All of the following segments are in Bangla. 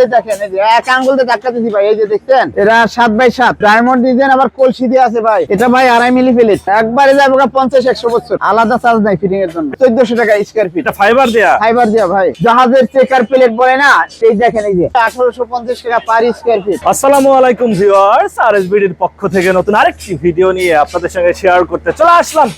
যে দেখেন এই যে এক আঙ্গুল দিয়ে ধাক্কা দিছি ভাই, এই যে দেখছেন এটা 7x7 ডায়মন্ড ডিজাইন, আবার কলসি দিয়ে আছে ভাই। এটা ভাই 2.5 মিলি প্লেট, একবারে যাবে 50-100 বছর, আলাদা চার্জ নাই ফিটিং এর জন্য। 1400 টাকা স্কয়ার ফিট। এটা ফাইবার দেয়া? ফাইবার দেয়া ভাই, জাহাজের চেকার প্লেট বলে না, সেই দেখেন এই যে 1850 টাকা পার স্কয়ার ফিট। আসসালামু আলাইকুম ভিউয়ার্স, আরএসবিডির পক্ষ থেকে নতুন আরেকটি ভিডিও নিয়ে আপনাদের সঙ্গে শেয়ার করতে চলে আসলাম।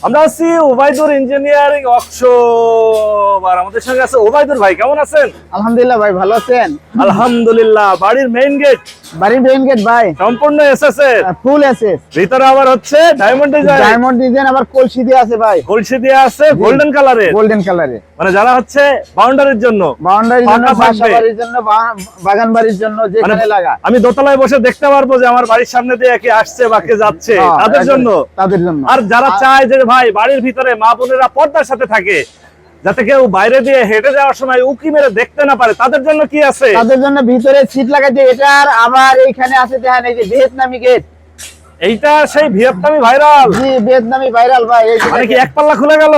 আমরা আছি ওবায়দুর ইঞ্জিনিয়ারিং ওয়ার্কশপ, আর আমাদের সঙ্গে আছে ওবায়দুর ভাই। কেমন আছেন? আলহামদুলিল্লাহ ভাই, ভালো আছেন? আলহামদুলিল্লাহ। বাড়ির মেইন গেট? বাড়ির মেইন গেট ভাই সম্পূর্ণ এসএস এর? ফুল এসএস। ভিতরে আবার হচ্ছে ডায়মন্ড ডিজাইন? ডায়মন্ড ডিজাইন, আবার কলসি দিয়ে আছে ভাই। কলসি দিয়ে আছে গোল্ডেন কালারে? গোল্ডেন কালারে, মানে যারা হচ্ছে বাউন্ডারির জন্য, বাউন্ডারির জন্য, বাসা বাড়ির জন্য, বাগান বাড়ির জন্য যেখানে লাগা। আমি দোতলায় বসে দেখতে পারবো যে আমার বাড়ির সামনে দিয়ে কে আসছে বা কে যাচ্ছে, তাদের জন্য। তাদের জন্য। আর যারা চায় যে ভাই বাড়ির ভিতরে মা বোনেরা পর্দার সাথে থাকে, যাতে কেউ বাইরে দিয়ে হেঁটে যাওয়ার সময় উকি মেরে দেখতে না পারে, তাদের জন্য কি আছে? তাদের জন্য ভিতরে সিট লাগাইছে এটার, আবার এইখানে আছে দেখেন এই যে ভিয়েতনামি গেট। এইটা সেই ভিয়েতনামি ভাইরাল? জি, ভিয়েতনামি ভাইরাল ভাই। এই যে মানে কি এক পাল্লা খুলে গেল?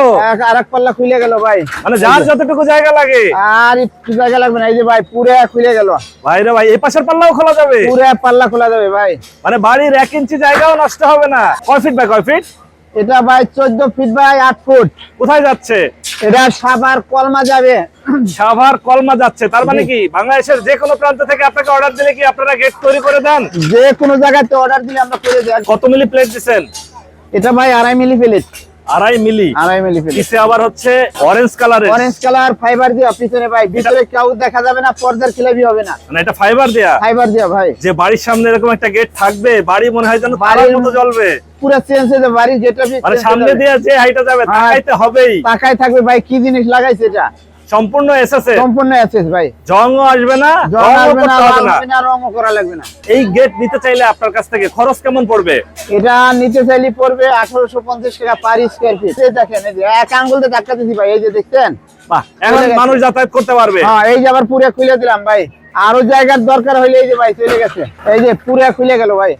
আরেক পাল্লা খুলে গেল ভাই। মানে যার যতটুকু জায়গা লাগে আর একটু জায়গা লাগবে না, এই যে ভাই পুরো খুলে গেল ভাইরে ভাই। এই পাশের পাল্লাও খোলা যাবে? পুরো পাল্লা খোলা যাবে ভাই। মানে বাড়ির 1 ইঞ্চি জায়গাও নষ্ট হবে না। কয় ফিট বাই কয় ফিট? এটা ভাই 14 ফিট বাই 8 ফুট। কোথায় যাচ্ছে এটা সাভার কলমা যাবে। সাভার কলমা যাচ্ছে, তার মানে কি বাংলাদেশের যে কোনো প্রান্ত থেকে আপনাকে অর্ডার দিলে কি আপনারা গেট তৈরি করে দেন? যে কোনো জায়গাতে অর্ডার দিলে আমরা করে দেই। কত মিলি প্লেট দিবেন? এটা ভাই 2.5 মিলি প্লেট। 2.5 মিলি? 2.5 মিলি প্লেট। পিছে আবার হচ্ছে অরেঞ্জ কালারের? অরেঞ্জ কালার ফাইবার দিয়া পিছনে ভাই, ভিতরে কেউ দেখা যাবে না, পর্দার খিলাবি হবে না। মানে এটা ফাইবার দেয়া? ফাইবার দিয়া ভাই। যে বাড়ির সামনে এরকম একটা গেট থাকবে, বাড়ি মনে হয় যেন তারার মতো জ্বলবে। পুরো চেঞ্জ হয়ে যাবে বাড়ি, যেটা মানে সামনে দিয়ে যে হাইটা যাবে তাকাইতে হবেই। তাকাই থাকবে ভাই, কি জিনিস লাগাইছে এটা। সম্পূর্ণ এসএস এর? সম্পূর্ণ এসএস ভাই। জংও আসবে না, জং আসবে না, করতে হবে না, আর রংও করা লাগবে না। এই গেট নিতে চাইলে আপনার কাছ থেকে খরচ কেমন পড়বে? এটা নিতে চাইলে পড়বে 1850 টাকা পার স্কয়ার ফিট। এই দেখেন এই যে এক আঙ্গুল দিয়ে ধাক্কা দিছি ভাই, এই যে দেখছেন। বাহ, এখন মানুষ যাতায়াত করতে পারবে। হ্যাঁ, এই যে আবার পুরো খুলে দিলাম ভাই। আরো জায়গার দরকার হইলে এই যে ভাই চলে গেছে, এই যে পুরো খুলে গেল ভাই।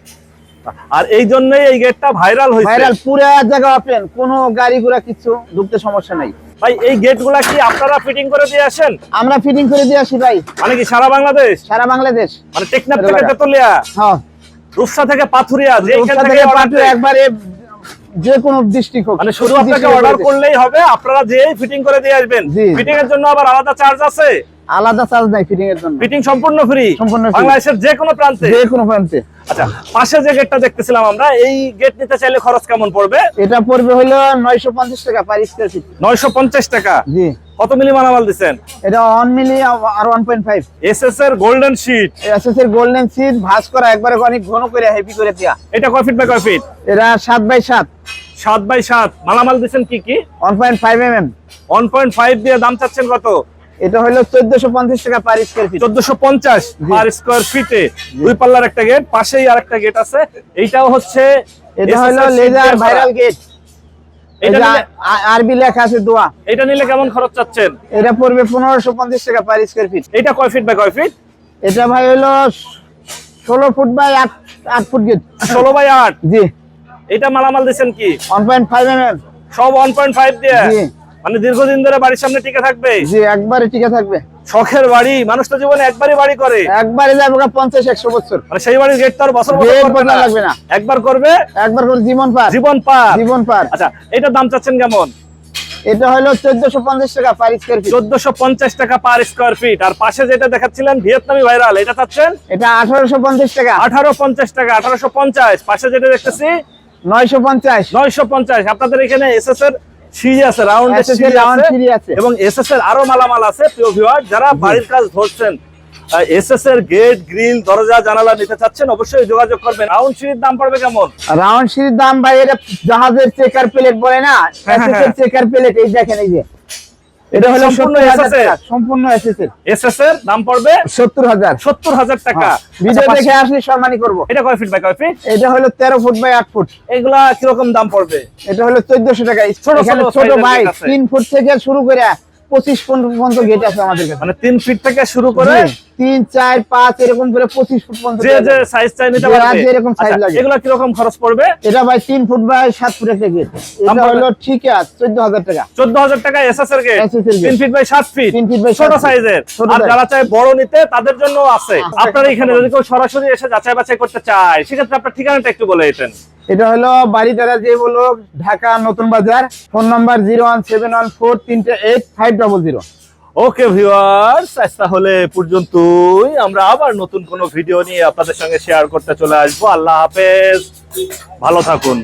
আর এই জন্যই এই গেটটা ভাইরাল হয়েছে। ভাইরাল, পুরো জায়গা ওপেন, কোনো গাড়ি ঘোড়া কিছু ঢুকতে সমস্যা নাই ভাই। এই গেটগুলা কি আপনারা ফিটিং করে দিয়ে আসেন? আমরা ফিটিং করে দিয়ে আসি ভাই। মানে কি সারা বাংলাদেশ? সারা বাংলাদেশ। মানে টেকনাফ থেকে তেতুলিয়া, হ্যাঁ, রূপসা থেকে পাথুরিয়া, যেখান থেকে থেকে পাঠিয়ে একবারে যে কোনো ডিস্ট্রিক্ট হোক, মানে শুধু আপনাকে অর্ডার করলেই হবে, আপনারা যেই ফিটিং করে দিয়ে আসবেন। জি। ফিটিং এর জন্য আবার আলাদা চার্জ আছে? আলাদা চার্জ নাই ফিটিং এর জন্য, ফিটিং সম্পূর্ণ ফ্রি। সম্পূর্ণ free। বাংলাদেশের যে কোনো প্রান্তে? যে কোনো প্রান্তে। আচ্ছা, পাশে যে গেটটা দেখতেছিলাম আমরা, এই গেট নিতে চাইলে খরচ কেমন পড়বে? এটা পড়বে হলো 950 টাকা পার স্কয়ার ফিট। 950 টাকা? জি। কত মিলি মালামাল দিচ্ছেন? এটা 1 মিলি আর 1.5 এসএস এর গোল্ডেন শীট? এসএস এর গোল্ডেন শীট, ভাঁজ করা একবারে অনেক ঘন করে হেভি করে দিয়া। এটা কয় ফিট বাই কয় ফিট? এটা 7x7। 7x7। মালামাল দিচ্ছেন কি কি? 1.5 mm। 1.5 দিয়ে দাম চাচ্ছেন কত? এটা হলো 1450 টাকা per square feet. 1450 per square ফিটে। দুই পাল্লার একটা গেট, পাশেই আরেকটা গেট আছে। এইটাও হচ্ছে, এটা হলো লেজার ভাইরাল গেট। এটা নিলে আরবি লেখা আছে দোয়া। এটা নিলে কেমন খরচ চাচ্ছেন? এটা পড়বে 1550 টাকা পার স্কয়ার ফিট। এটা কয় ফিট বাই কয় ফিট? এটা ভাই হলো 16 foot by 8 foot gate. 16 by 8? জি। এটা মালামাল দিচ্ছেন কি? 1.5 mm। সব 1.5 দিয়ে? জি। মানে দীর্ঘদিন ধরে বাড়ির সামনে টিকে থাকবে? জি, একবারে টিকে থাকবে। শখের বাড়ি, মানুষ তো জীবনে একবারই বাড়ি করে। একবারে যাবে 50-100 বছর। মানে সেই বাড়ির গেট তো আর বছর বছর গেট করবে বদলা না, লাগবে না। একবার করবে, একবার করে জীবন পার। জীবন পার। জীবন পার। আচ্ছা, এটার দাম চাচ্ছেন কেমন? এটা হলো 1450 টাকা পার স্কয়ার ফিট। 1450 টাকা পার স্কয়ার ফিট। আর পাশে যেটা দেখাচ্ছিলেন ভিয়েতনামি ভাইরাল, এটা চাচ্ছেন? এটা 1850 টাকা। 1850 টাকা? 1850। পাশে যেটা দেখতেছি 950। 950। আপনাদের এখানে এসএস এর সিঁড়ি আছে, রাউন্ড SS এর রাউন্ড সিঁড়ি আছে। এবং এসএস এর আরো মালামাল আছে। প্রিয় ভিউয়ার, যারা বাড়ির কাজ ধরছেন, এসএস এর গেট, গ্রিল, দরজা, জানালা নিতে চাচ্ছেন, অবশ্যই যোগাযোগ করবেন। রাউন্ড সিঁড়ির দাম পড়বে কেমন? রাউন্ড সিঁড়ির দাম ভাই, এটা জাহাজের চেকার প্লেট বলে না, এসএস এর চেকার প্লেট। এই দেখেন এই যে, এটা হলো সম্পূর্ণ 70,000 SS টাকা। সম্পূর্ণ এসএস এর। এসএস এর দাম পড়বে 70,000। 70,000 টাকা। ভিডিও আচ্ছা, দেখে আসলে সম্মানী করব। এটা কয় ফিট বাই কয় ফিট? এটা হলো 13 ফুট বাই 8 ফুট। এগুলা কিরকম দাম পড়বে? এটা হলো 1400 টাকা। এখানে ছোট সাইজের ভাই গেট আছে। 3 ফুট থেকে শুরু করে 25 পর্যন্ত গেট আছে আমাদের কাছে। মানে 3 ফিট থেকে শুরু করে জি। 3, 4, 5 এরকম করে 25 ফুট পর্যন্ত যে যে সাইজ চাই নিতে যে পারবে। যেরকম size আচ্ছা, লাগে। এগুলা কি রকম খরচ পড়বে? এটা ভাই 3 ফুট বাই 7 ফুট একটা গেট। দাম এটা পড়বে? হলো ঠিক আছে 14000 টাকা। 14000 টাকা এসএস এর গেট, SS এর gate। 3 feet by 7 feet, 3 feet by ছোট 7 ফিট। সাইজের। ছোট আর size। যারা চায় বড় নিতে তাদের জন্য আছে। আপনারা এখানে যদি কেউ সরাসরি এসে যাচাই বাছাই করতে চায় সেক্ষেত্রে আপনার ঠিকানাটা একটু বলে দিতেন। এটা হলো বাড়িটারা যে বলো ঢাকা নতুন বাজার, ফোন নাম্বার 01714385000। ওকে ভিউয়ার্স, আজ তাহলে এ পর্যন্তই। আমরা আবার নতুন কোনো ভিডিও নিয়ে আপনাদের সঙ্গে শেয়ার করতে চলে আসবো। আল্লাহ হাফেজ, ভালো থাকুন।